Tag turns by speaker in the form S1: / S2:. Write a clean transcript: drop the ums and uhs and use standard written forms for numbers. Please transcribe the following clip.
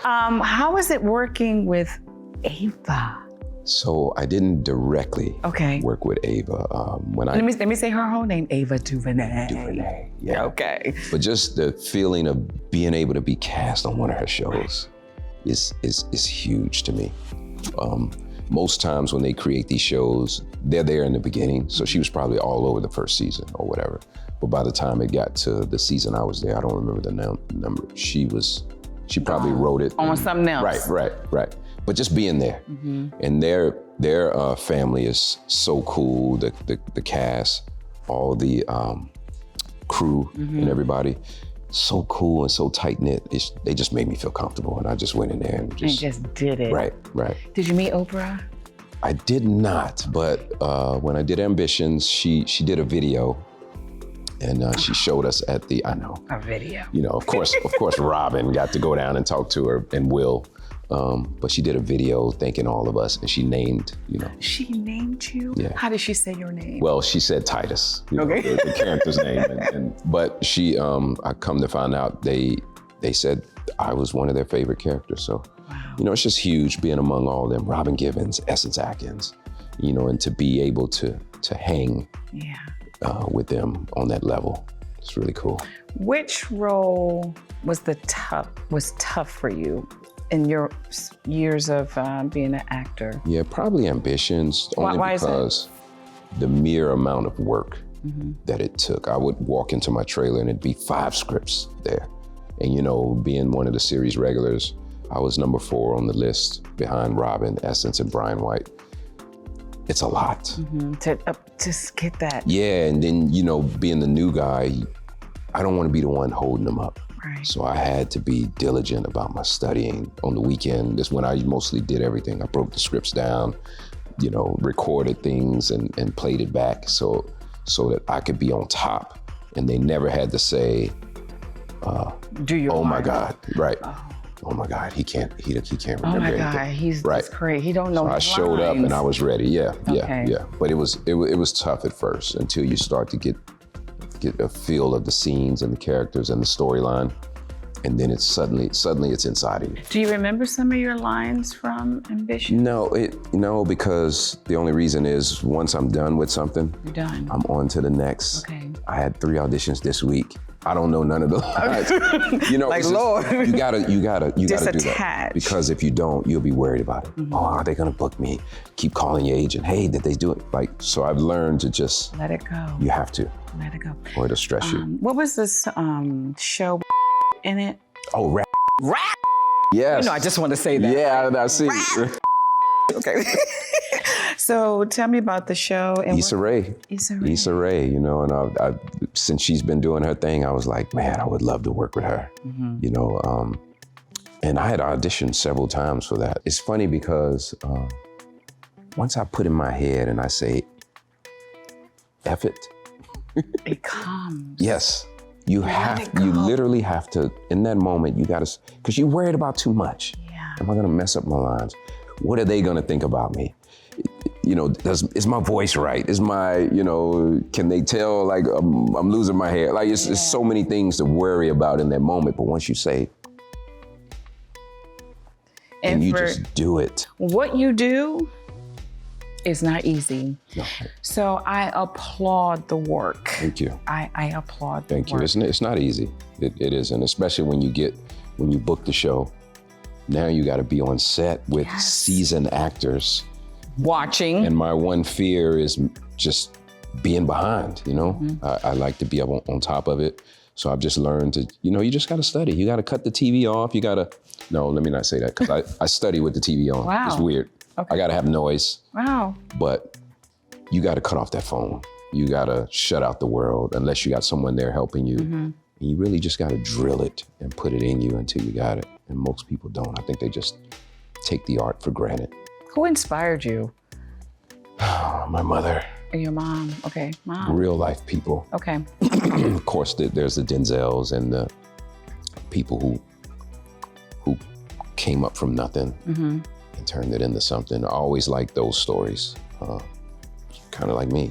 S1: How is it working with Ava?
S2: So I didn't directly work with Ava.
S1: Let me say her whole name, Ava DuVernay.
S2: DuVernay, yeah.
S1: Okay.
S2: But just the feeling of being able to be cast on one of her shows is huge to me. Most times when they create these shows, they're there in the beginning. So she was probably all over the first season or whatever. But by the time it got to the season I was there, I don't remember the number. She probably wrote it.
S1: On something else.
S2: Right. But just being there. And their family is so cool, the cast, all the crew and everybody, so cool and so tight-knit. They just made me feel comfortable, and I just went in there and
S1: just did it.
S2: Right.
S1: Did you meet Oprah?
S2: I did not, but when I did Ambitions, she did a video, and she showed us at the,
S1: A video.
S2: You know, of course, Robin got to go down and talk to her, and Will. But she did a video thanking all of us, and she named,
S1: She named you?
S2: Yeah.
S1: How did she say your name?
S2: Well, she said Titus, the character's name. But she, I come to find out, they said I was one of their favorite characters. So,
S1: wow.
S2: It's just huge being among all of them. Robin Givens, Essence Atkins, and to be able to hang with them on that level. It's really cool.
S1: Which role was tough for you in your years of being an actor?
S2: Yeah, probably Ambitions, only because the mere amount of work that it took. I would walk into my trailer and it'd be 5 scripts there. And being one of the series regulars, I was number 4 on the list behind Robin, Essence, and Brian White. It's a lot.
S1: To just get that.
S2: Yeah, and then, being the new guy, I don't want to be the one holding them up.
S1: Right.
S2: So I had to be diligent about my studying. On the weekend, that's when I mostly did everything. I broke the scripts down, recorded things and played it back so that I could be on top. And they never had to say, my God, right. Oh my God, he can't remember anything.
S1: Oh my God, he's great. He don't know.
S2: So I showed up and I was ready. Yeah. But it was tough at first until you start to get a feel of the scenes and the characters and the storyline, and then it's suddenly it's inside of you.
S1: Do you remember some of your lines from Ambition?
S2: No, because the only reason is once I'm done with something,
S1: you're done.
S2: I'm on to the next.
S1: Okay.
S2: I had 3 auditions this week. I don't know none of the lines.
S1: Like, Lord.
S2: You gotta do that.
S1: Attach.
S2: Because if you don't, you'll be worried about it. Oh, are they gonna book me? Keep calling your agent. Hey, did they do it? So I've learned to just
S1: let it go.
S2: You have to.
S1: Let it go.
S2: Or it'll stress you.
S1: What was this show in it?
S2: Oh, rap.
S1: Rap?
S2: Yes.
S1: I just want to say that.
S2: Yeah, I see.
S1: Okay. So tell me about the show. And
S2: Issa Rae. And I since she's been doing her thing, I was like, man, I would love to work with her. And I had auditioned several times for that. It's funny because once I put in my head and I say, F it.
S1: It comes.
S2: Yes. You literally have to, in that moment, you gotta, because you're worried about too much.
S1: Yeah.
S2: Am I gonna mess up my lines? What are they gonna think about me? Is my voice right? Is my, can they tell like I'm losing my hair? Like it's so many things to worry about in that moment. But once you say, and you just do it.
S1: What you do is not easy.
S2: No.
S1: So I applaud the work.
S2: Thank you.
S1: I applaud the work.
S2: Thank you. It's not easy. It isn't, especially when you book the show. Now you got to be on set with seasoned actors.
S1: Watching.
S2: And my one fear is just being behind, I like to be up on top of it. So I've just learned to, you just got to study. You got to cut the TV off. No, let me not say that, because I study with the TV on.
S1: Wow.
S2: It's weird. Okay. I got to have noise.
S1: Wow.
S2: But you got to cut off that phone. You got to shut out the world unless you got someone there helping you. And you really just got to drill it and put it in you until you got it. And most people don't. I think they just take the art for granted.
S1: Who inspired you?
S2: My mother.
S1: And your mom. Okay, mom.
S2: Real life people.
S1: Okay.
S2: Of course, there's the Denzels and the people who came up from nothing and turned it into something. I always like those stories. Kind of like me.